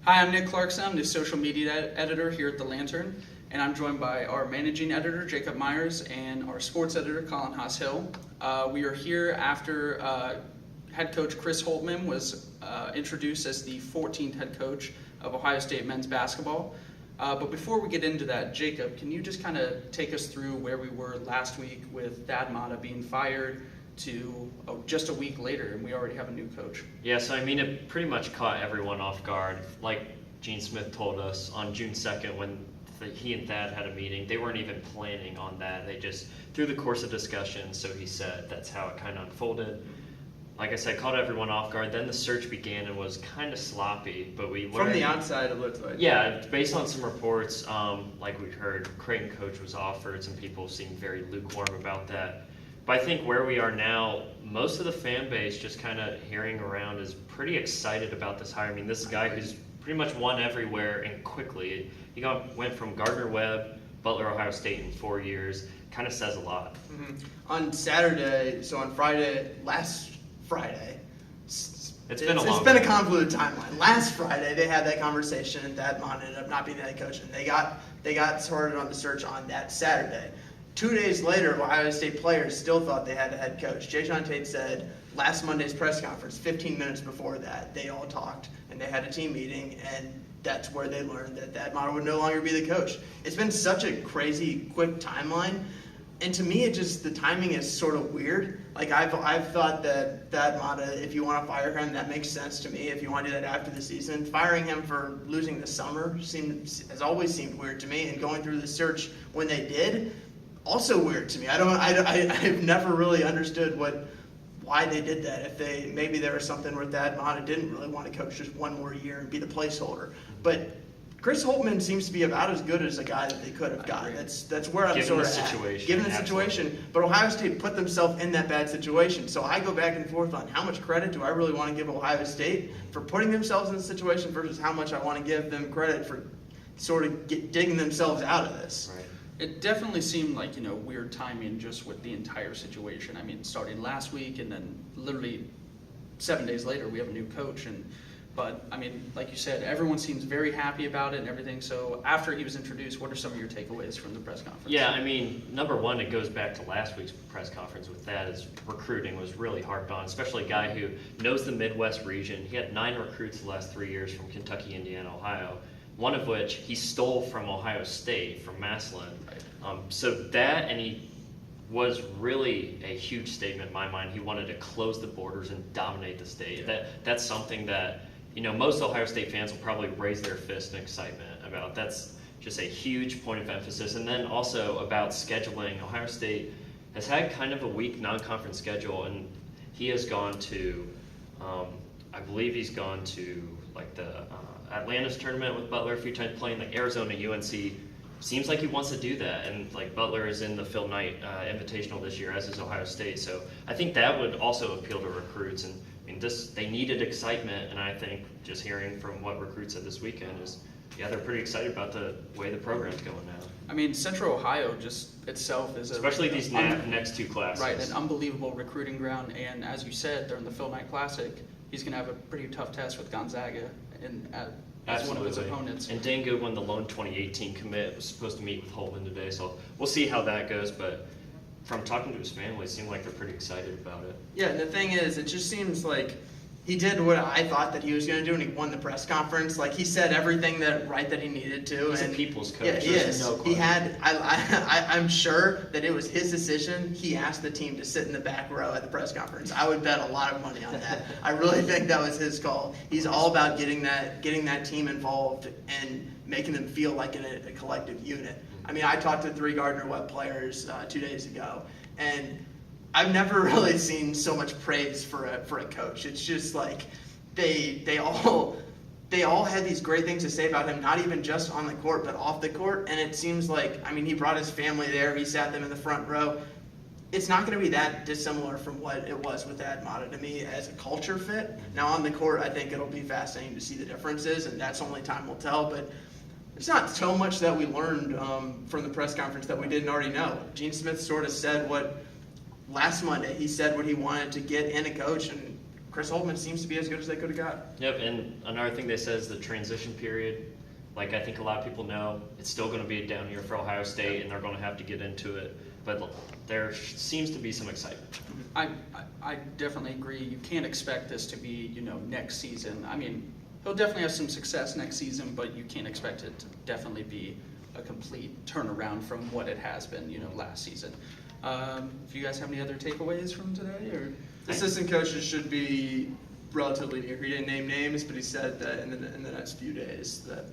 Hi, I'm Nick Clarkson. I'm the social media editor here at The Lantern, and I'm joined by our managing editor, Jacob Myers, and our sports editor, Colin Haas-Hill. We are here after head coach Chris Holtmann was introduced as the 14th head coach of Ohio State men's basketball. But before we get into that, Jacob, can you just kind of take us through where we were last week with Thad Matta being fired to just a week later, and we already have a new coach? Yeah, so I mean, it pretty much caught everyone off guard. Like Gene Smith told us on June 2nd when he and Thad had a meeting, they weren't even planning on that. They just, through the course of discussion, so he said that's how it kind of unfolded. Like I said, caught everyone off guard. Then the search began and was kind of sloppy, but we learned. From the outside, it looked like. Yeah, based on some reports, like we heard, Creighton coach was offered. Some people seemed very lukewarm about that. But I think where we are now, most of the fan base, just kind of hearing around, is pretty excited about this hire. I mean, this guy who's pretty much won everywhere and quickly. He went from Gardner-Webb, Butler, Ohio State in 4 years. Kind of says a lot. Mm-hmm. On Saturday, so on Friday, last Friday, it's been a convoluted timeline. Last Friday, they had that conversation, and Thad Matta ended up not being the head coach, and they got started on the search on that Saturday. 2 days later, Ohio State players still thought they had a head coach. Jason Tate said last Monday's press conference, 15 minutes before that, they all talked and they had a team meeting, and that's where they learned that Thad Matta would no longer be the coach. It's been such a crazy, quick timeline, and to me, the timing is sort of weird. Like I've thought that Thad Matta, if you want to fire him, that makes sense to me. If you want to do that after the season, firing him for losing the summer has always seemed weird to me, and going through the search when they did. Also weird to me. I've never really understood why they did that. Maybe there was something where Thad Matta didn't really want to coach just one more year and be the placeholder. But Chris Holtmann seems to be about as good as a guy that they could have got. That's where I'm sort of at. Given the situation, but Ohio State put themselves in that bad situation. So I go back and forth on how much credit do I really want to give Ohio State for putting themselves in this situation versus how much I want to give them credit for sort of digging themselves out of this. Right. It definitely seemed like, weird timing just with the entire situation. I mean, starting last week and then literally 7 days later, we have a new coach. But I mean, like you said, everyone seems very happy about it and everything. So after he was introduced, what are some of your takeaways from the press conference? Yeah, I mean, number one, it goes back to last week's press conference with that, is recruiting was really harped on, especially a guy who knows the Midwest region. He had 9 recruits the last 3 years from Kentucky, Indiana, Ohio. One of which he stole from Ohio State, from Massillon. So that, and he was really a huge statement in my mind. He wanted to close the borders and dominate the state. That's something that, most Ohio State fans will probably raise their fist in excitement about. That's just a huge point of emphasis. And then also about scheduling. Ohio State has had kind of a weak non-conference schedule, and he has gone to, I believe he's gone to like the Atlanta's tournament with Butler a few times, playing like Arizona, UNC. Seems like he wants to do that, and like Butler is in the Phil Knight Invitational this year, as is Ohio State. So I think that would also appeal to recruits. And I mean, they needed excitement, and I think just hearing from what recruits said this weekend is, they're pretty excited about the way the program's going now. I mean, Central Ohio just itself is especially these next two classes. Right, an unbelievable recruiting ground, and as you said, during the Phil Knight Classic, he's going to have a pretty tough test with Gonzaga as one of his opponents. And Dane Goodwin, the lone 2018 commit, was supposed to meet with Holtmann today, so we'll see how that goes. But from talking to his family, it seemed like they're pretty excited about it. Yeah, and the thing is, it just seems like he did what I thought that he was going to do, and he won the press conference. Like, he said everything that he needed to. He's a people's coach. Yeah, he is. No he had. I'm sure that it was his decision. He asked the team to sit in the back row at the press conference. I would bet a lot of money on that. I really think that was his call. He's all about getting that team involved and making them feel like a collective unit. I mean, I talked to 3 Gardner-Webb players 2 days ago, and I've never really seen so much praise for a coach. It's just like they all had these great things to say about him, not even just on the court, but off the court. And it seems like, I mean, he brought his family there. He sat them in the front row. It's not going to be that dissimilar from what it was with Thad Matta to me as a culture fit. Now on the court, I think it'll be fascinating to see the differences, and that's only time will tell. But it's not so much that we learned from the press conference that we didn't already know. Gene Smith sort of said last Monday, he said what he wanted to get in a coach, and Chris Holtmann seems to be as good as they could have got. Yep, and another thing they said is the transition period. Like I think a lot of people know, it's still going to be a down year for Ohio State, and they're going to have to get into it. But there seems to be some excitement. I definitely agree. You can't expect this to be, next season. I mean, he'll definitely have some success next season, but you can't expect it to definitely be a complete turnaround from what it has been, last season. If you guys have any other takeaways from today, or Assistant coaches should be relatively near. He didn't name names, but he said that in the next few days that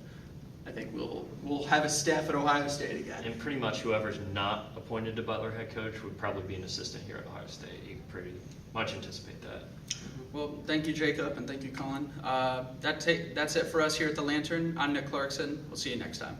I think we'll have a staff at Ohio State again. And pretty much whoever's not appointed to Butler head coach would probably be an assistant here at Ohio State. You can pretty much anticipate that. Well, thank you, Jacob, and thank you, Colin. That's it for us here at the Lantern. I'm Nick Clarkson. We'll see you next time.